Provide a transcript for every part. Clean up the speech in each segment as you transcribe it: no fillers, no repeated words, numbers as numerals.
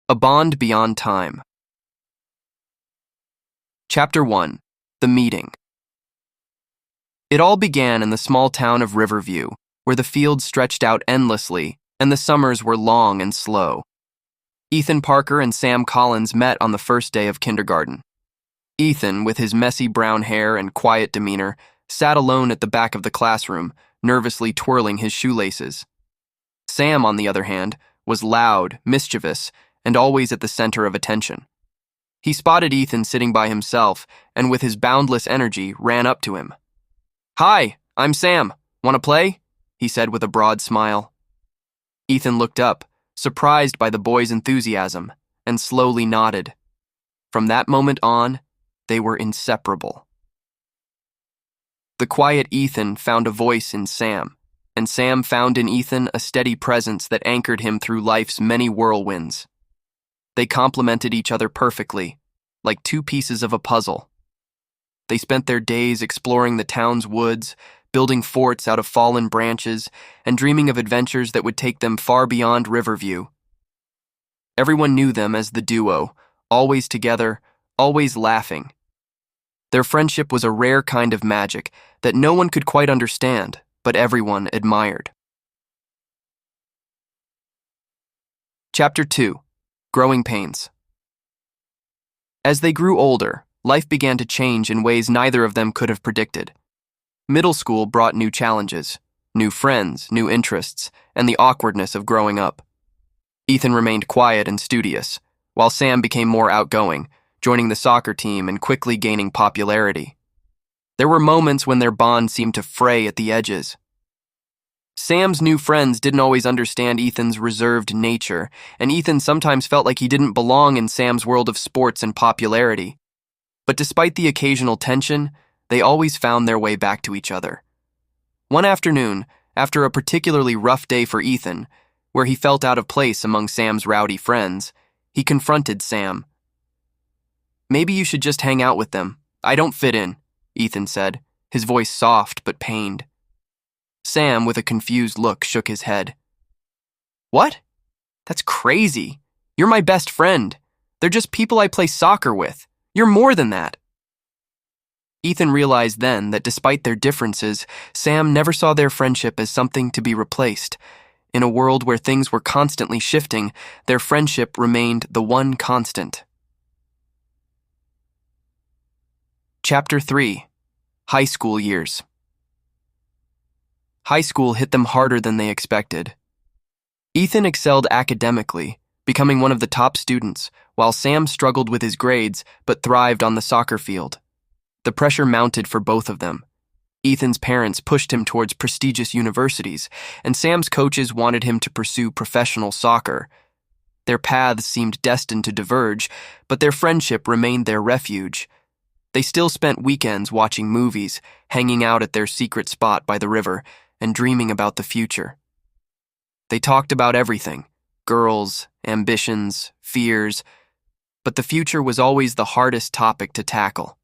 A Bond Beyond Time. Chapter 1. The Meeting. It all began in the small town of Riverview, where the fields stretched out endlessly and the summers were long and slow. Ethan Parker and Sam Collins met on the first day of kindergarten. Ethan, with his messy brown hair and quiet demeanor, sat alone at the back of the classroom, nervously twirling his shoelaces. Sam, on the other hand, was loud, mischievous, and always at the center of attention. He spotted Ethan sitting by himself and with his boundless energy ran up to him. "Hi, I'm Sam. Want to play?" he said with a broad smile. Ethan looked up, surprised by the boy's enthusiasm, and slowly nodded. From that moment on, they were inseparable. The quiet Ethan found a voice in Sam, and Sam found in Ethan a steady presence that anchored him through life's many whirlwinds. They complemented each other perfectly, like two pieces of a puzzle. They spent their days exploring the town's woods, building forts out of fallen branches, and dreaming of adventures that would take them far beyond Riverview. Everyone knew them as the duo, always together, always laughing. Their friendship was a rare kind of magic that no one could quite understand, but everyone admired. Chapter 2. Growing Pains. As they grew older, life began to change in ways neither of them could have predicted. Middle school brought new challenges, new friends, new interests, and the awkwardness of growing up. Ethan remained quiet and studious, while Sam became more outgoing, joining the soccer team and quickly gaining popularity. There were moments when their bond seemed to fray at the edges. Sam's new friends didn't always understand Ethan's reserved nature, and Ethan sometimes felt like he didn't belong in Sam's world of sports and popularity. But despite the occasional tension, they always found their way back to each other. One afternoon, after a particularly rough day for Ethan, where he felt out of place among Sam's rowdy friends, he confronted Sam. "Maybe you should just hang out with them. I don't fit in," Ethan said, his voice soft but pained. Sam, with a confused look, shook his head. "What? That's crazy. You're my best friend. They're just people I play soccer with. You're more than that." Ethan realized then that despite their differences, Sam never saw their friendship as something to be replaced. In a world where things were constantly shifting, their friendship remained the one constant. Chapter 3. High School Years. High school hit them harder than they expected. Ethan excelled academically, becoming one of the top students, while Sam struggled with his grades but thrived on the soccer field. The pressure mounted for both of them. Ethan's parents pushed him towards prestigious universities, and Sam's coaches wanted him to pursue professional soccer. Their paths seemed destined to diverge, but their friendship remained their refuge. They still spent weekends watching movies, hanging out at their secret spot by the river, and dreaming about the future. They talked about everything: girls, ambitions, fears, but the future was always the hardest topic to tackle.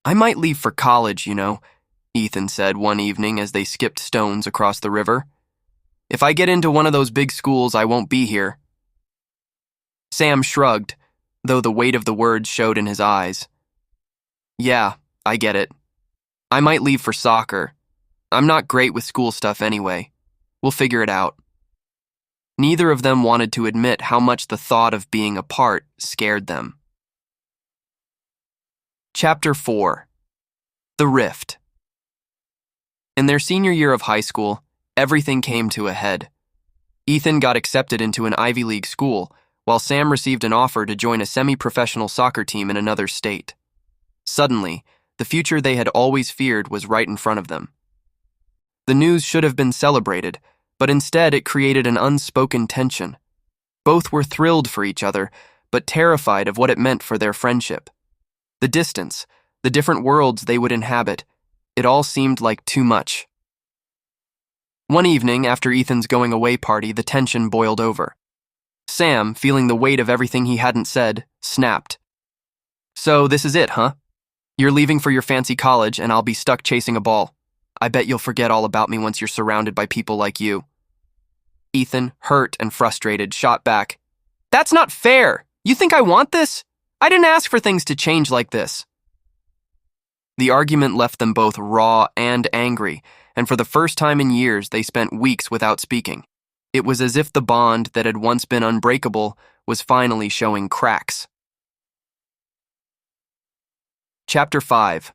"I might leave for college, you know," Ethan said one evening as they skipped stones across the river. "If I get into one of those big schools, I won't be here." Sam shrugged, though the weight of the words showed in his eyes. "Yeah, I get it. I might leave for soccer. I'm not great with school stuff anyway. We'll figure it out." Neither of them wanted to admit how much the thought of being apart scared them. Chapter 4. The Rift. In their senior year of high school, everything came to a head. Ethan got accepted into an Ivy League school, while Sam received an offer to join a semi-professional soccer team in another state. Suddenly, the future they had always feared was right in front of them. The news should have been celebrated, but instead it created an unspoken tension. Both were thrilled for each other, but terrified of what it meant for their friendship. The distance, the different worlds they would inhabit, it all seemed like too much. One evening, after Ethan's going-away party, the tension boiled over. Sam, feeling the weight of everything he hadn't said, snapped. "So this is it, huh? You're leaving for your fancy college, and I'll be stuck chasing a ball. I bet you'll forget all about me once you're surrounded by people like you." Ethan, hurt and frustrated, shot back. That's not fair. You think I want this? I didn't ask for things to change like this. The argument left them both raw and angry, and for the first time in years, they spent weeks without speaking. It was as if the bond that had once been unbreakable was finally showing cracks. Chapter 5.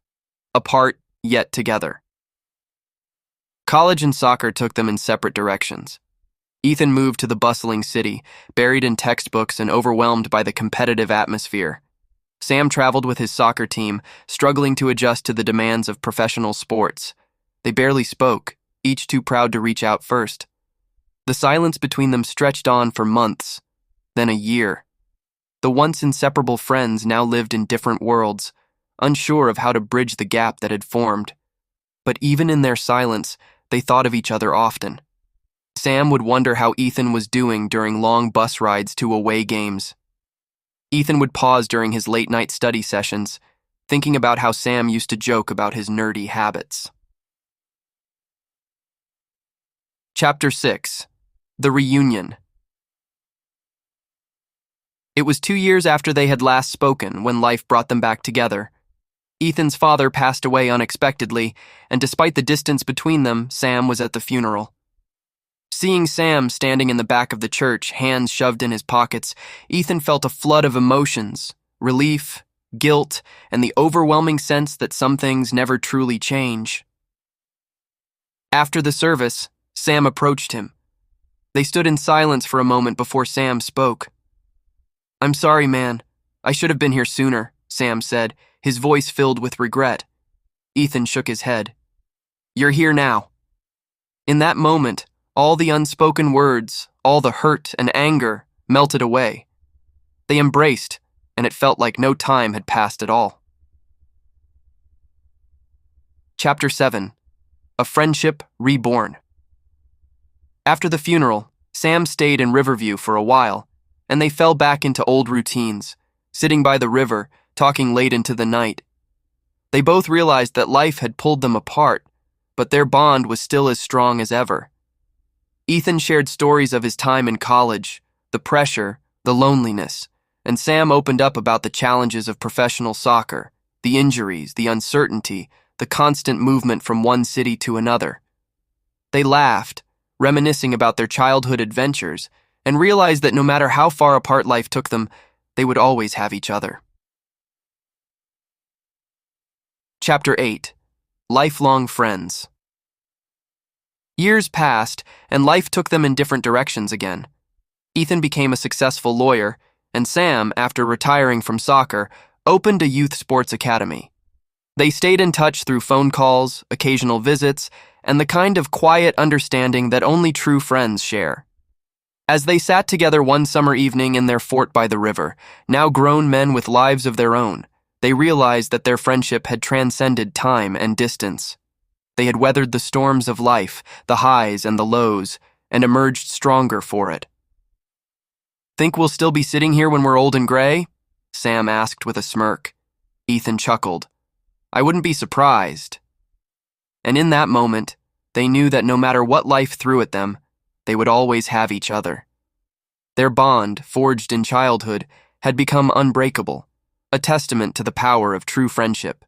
Apart, yet together. College and soccer took them in separate directions. Ethan moved to the bustling city, buried in textbooks and overwhelmed by the competitive atmosphere. Sam traveled with his soccer team, struggling to adjust to the demands of professional sports. They barely spoke, each too proud to reach out first. The silence between them stretched on for months, then a year. The once inseparable friends now lived in different worlds, unsure of how to bridge the gap that had formed. But even in their silence, they thought of each other often. Sam would wonder how Ethan was doing during long bus rides to away games. Ethan would pause during his late-night study sessions, thinking about how Sam used to joke about his nerdy habits. Chapter 6. The Reunion. It was 2 years after they had last spoken when life brought them back together. Ethan's father passed away unexpectedly, and despite the distance between them, Sam was at the funeral. Seeing Sam standing in the back of the church, hands shoved in his pockets, Ethan felt a flood of emotions, relief, guilt, and the overwhelming sense that some things never truly change. After the service, Sam approached him. They stood in silence for a moment before Sam spoke. "I'm sorry, man. I should have been here sooner," Sam said, his voice filled with regret. Ethan shook his head. "You're here now." In that moment, all the unspoken words, all the hurt and anger, melted away. They embraced, and it felt like no time had passed at all. Chapter 7. A Friendship Reborn. After the funeral, Sam stayed in Riverview for a while, and they fell back into old routines, sitting by the river, talking late into the night. They both realized that life had pulled them apart, but their bond was still as strong as ever. Ethan shared stories of his time in college, the pressure, the loneliness, and Sam opened up about the challenges of professional soccer, the injuries, the uncertainty, the constant movement from one city to another. They laughed, reminiscing about their childhood adventures, and realized that no matter how far apart life took them, they would always have each other. Chapter 8. Lifelong Friends. Years passed, and life took them in different directions again. Ethan became a successful lawyer, and Sam, after retiring from soccer, opened a youth sports academy. They stayed in touch through phone calls, occasional visits, and the kind of quiet understanding that only true friends share. As they sat together one summer evening in their fort by the river, now grown men with lives of their own, they realized that their friendship had transcended time and distance. They had weathered the storms of life, the highs and the lows, and emerged stronger for it. "Think we'll still be sitting here when we're old and gray?" Sam asked with a smirk. Ethan chuckled. "I wouldn't be surprised." And in that moment, they knew that no matter what life threw at them, they would always have each other. Their bond, forged in childhood, had become unbreakable, a testament to the power of true friendship.